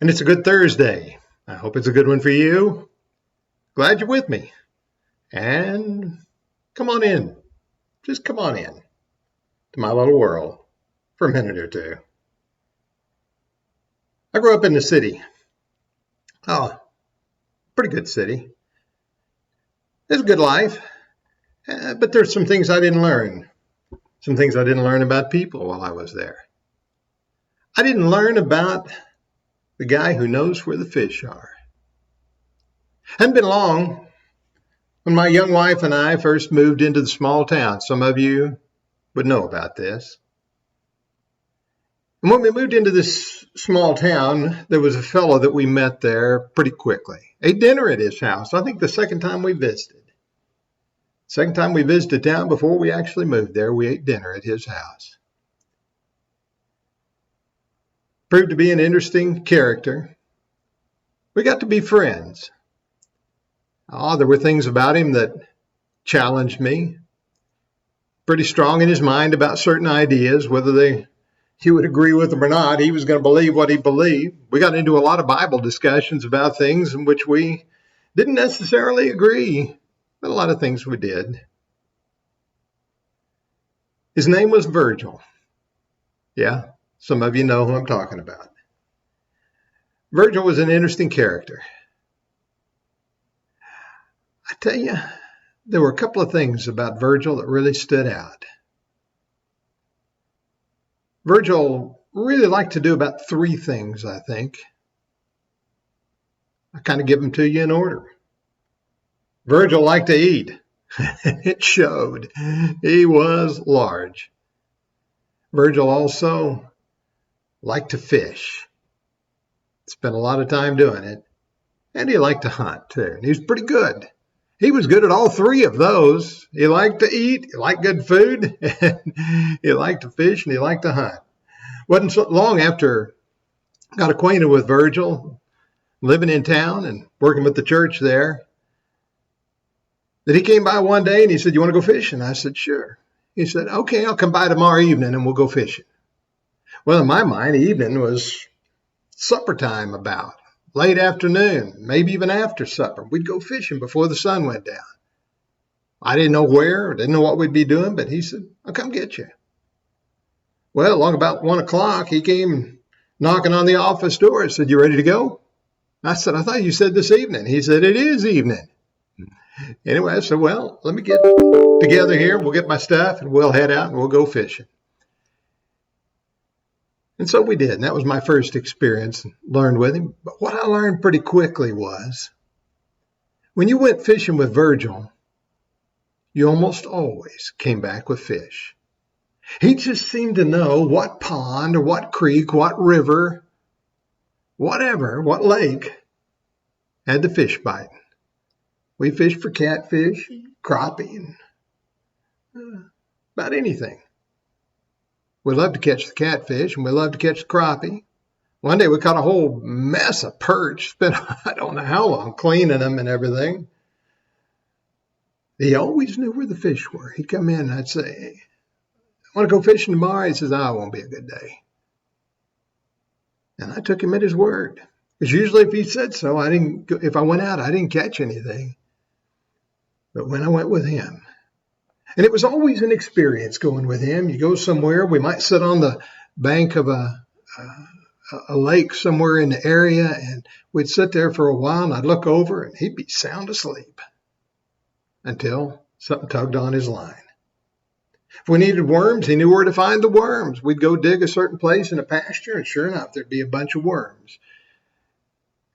And it's a good Thursday. I hope it's a good one for you. Glad you're with me. And come on in. Just come on in to my little world for a minute or two. I grew up in the city. Oh, pretty good city. It's a good life. But there's some things I didn't learn. Some things I didn't learn about people while I was there. I didn't learn about the guy who knows where the fish are. Hadn't been long when my young wife and I first moved into the small town. Some of you would know about this. And when we moved into this small town, there was a fellow that we met there pretty quickly. Ate dinner at his house. I think the second time we visited. Second time we visited town before we actually moved there, we ate dinner at his house. Proved to be an interesting character. We got to be friends. There were things about him that challenged me. Pretty strong in his mind about certain ideas, whether he would agree with them or not. He was going to believe what he believed. We got into a lot of Bible discussions about things in which we didn't necessarily agree, but a lot of things we did. His name was Virgil. Yeah, some of you know who I'm talking about. Virgil was an interesting character. I tell you, there were a couple of things about Virgil that really stood out. Virgil really liked to do about three things, I think. I kind of give them to you in order. Virgil liked to eat. It showed. He was large. Virgil also liked to fish. Spent a lot of time doing it. And he liked to hunt, too. And he was pretty good. He was good at all three of those. He liked to eat, he liked good food, and he liked to fish, and he liked to hunt. Wasn't so long after I got acquainted with Virgil, living in town and working with the church there, that he came by one day and he said, "You want to go fishing?" I said, "Sure." He said, "Okay, I'll come by tomorrow evening and we'll go fishing." Well, in my mind, evening was supper time about. Late afternoon, maybe even after supper. We'd go fishing before the sun went down. I didn't know where, didn't know what we'd be doing, but he said, "I'll come get you." Well, along about 1 o'clock, he came knocking on the office door and said, "You ready to go?" I said, "I thought you said this evening." He said, "It is evening." Anyway, I said, "Well, let me get together here. We'll get my stuff and we'll head out and we'll go fishing." And so we did. And that was my first experience, learned with him. But what I learned pretty quickly was when you went fishing with Virgil, you almost always came back with fish. He just seemed to know what pond or what creek, what river, whatever, what lake had the fish biting. We fished for catfish, crappie, and about anything. We loved to catch the catfish and we loved to catch the crappie. One day we caught a whole mess of perch, spent I don't know how long cleaning them and everything. He always knew where the fish were. He'd come in and I'd say, "Hey, I want to go fishing tomorrow." He says, "Oh, it won't be a good day." And I took him at his word. Because usually if he said so, if I went out, I didn't catch anything. But when I went with him, and it was always an experience going with him. You go somewhere, we might sit on the bank of a lake somewhere in the area, and we'd sit there for a while, and I'd look over, and he'd be sound asleep until something tugged on his line. If we needed worms, he knew where to find the worms. We'd go dig a certain place in a pasture, and sure enough, there'd be a bunch of worms.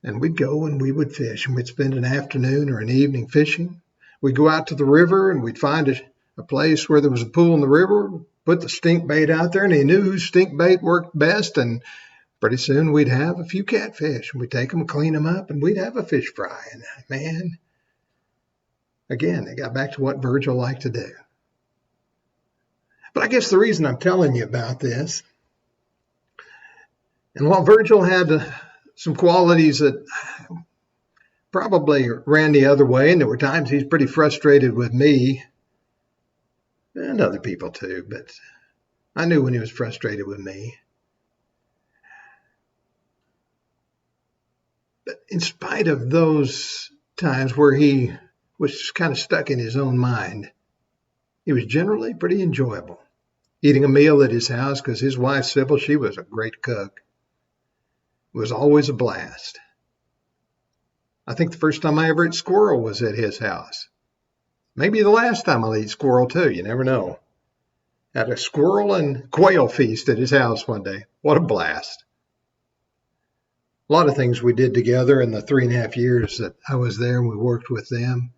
And we'd go and we would fish, and we'd spend an afternoon or an evening fishing. We'd go out to the river, and we'd find a place where there was a pool in the river, put the stink bait out there, and he knew whose stink bait worked best, and pretty soon we'd have a few catfish, and we'd take them and clean them up, and we'd have a fish fry. And man, again, it got back to what Virgil liked to do. But I guess the reason I'm telling you about this, and while Virgil had some qualities that probably ran the other way, and there were times he's pretty frustrated with me, and other people too, but I knew when he was frustrated with me. But in spite of those times where he was kind of stuck in his own mind, he was generally pretty enjoyable. Eating a meal at his house, because his wife, Sybil, she was a great cook. It was always a blast. I think the first time I ever ate squirrel was at his house. Maybe the last time I'll eat squirrel too, you never know. Had a squirrel and quail feast at his house one day. What a blast. A lot of things we did together in the 3.5 years that I was there and we worked with them.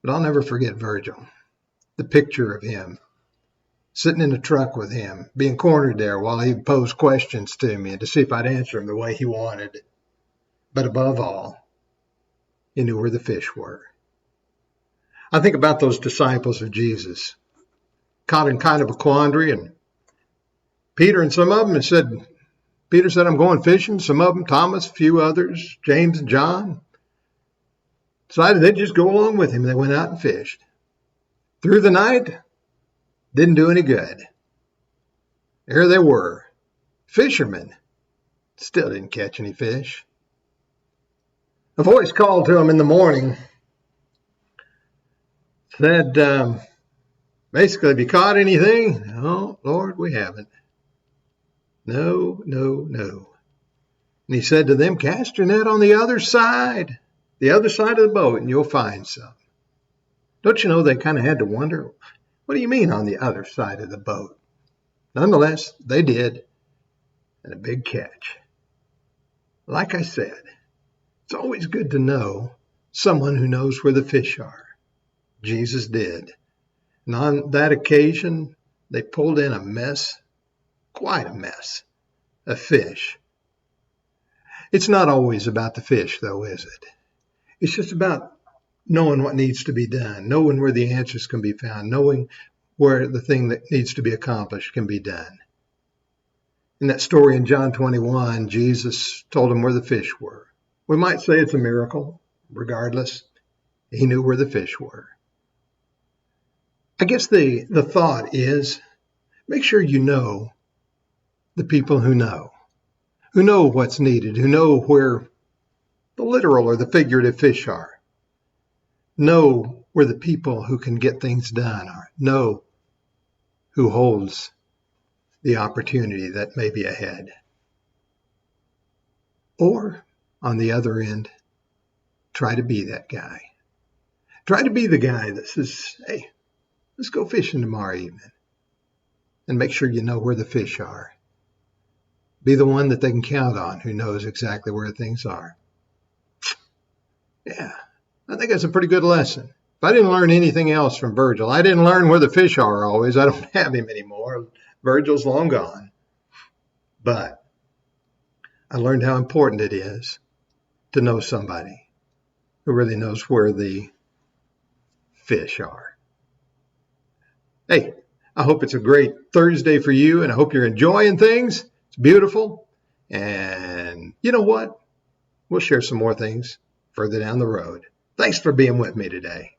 But I'll never forget Virgil. The picture of him, sitting in the truck with him, being cornered there while he posed questions to me and to see if I'd answer them the way he wanted. But above all, he knew where the fish were. I think about those disciples of Jesus, caught in kind of a quandary, and Peter and some of them Peter said, I'm going fishing. Some of them, Thomas, a few others, James and John, decided they'd just go along with him. They went out and fished. Through the night, didn't do any good. Here they were, fishermen, still didn't catch any fish. A voice called to them in the morning, said, basically, have you caught anything? No, Lord, we haven't. No. And he said to them, cast your net on the other side of the boat, and you'll find some. Don't you know they kind of had to wonder, what do you mean on the other side of the boat? Nonetheless, they did, and a big catch. Like I said, it's always good to know someone who knows where the fish are. Jesus did. And on that occasion, they pulled in a mess, quite a mess, of fish. It's not always about the fish, though, is it? It's just about knowing what needs to be done, knowing where the answers can be found, knowing where the thing that needs to be accomplished can be done. In that story in John 21, Jesus told them where the fish were. We might say it's a miracle. Regardless, he knew where the fish were. I guess the thought is, make sure you know the people who know what's needed, who know where the literal or the figurative fish are. Know where the people who can get things done are. Know who holds the opportunity that may be ahead. Or, on the other end, try to be that guy. Try to be the guy that says, hey, let's go fishing tomorrow evening. And make sure you know where the fish are. Be the one that they can count on who knows exactly where things are. Yeah, I think that's a pretty good lesson. If I didn't learn anything else from Virgil, I didn't learn where the fish are always. I don't have him anymore. Virgil's long gone. But I learned how important it is to know somebody who really knows where the fish are. Hey, I hope it's a great Thursday for you, and I hope you're enjoying things. It's beautiful. And you know what? We'll share some more things further down the road. Thanks for being with me today.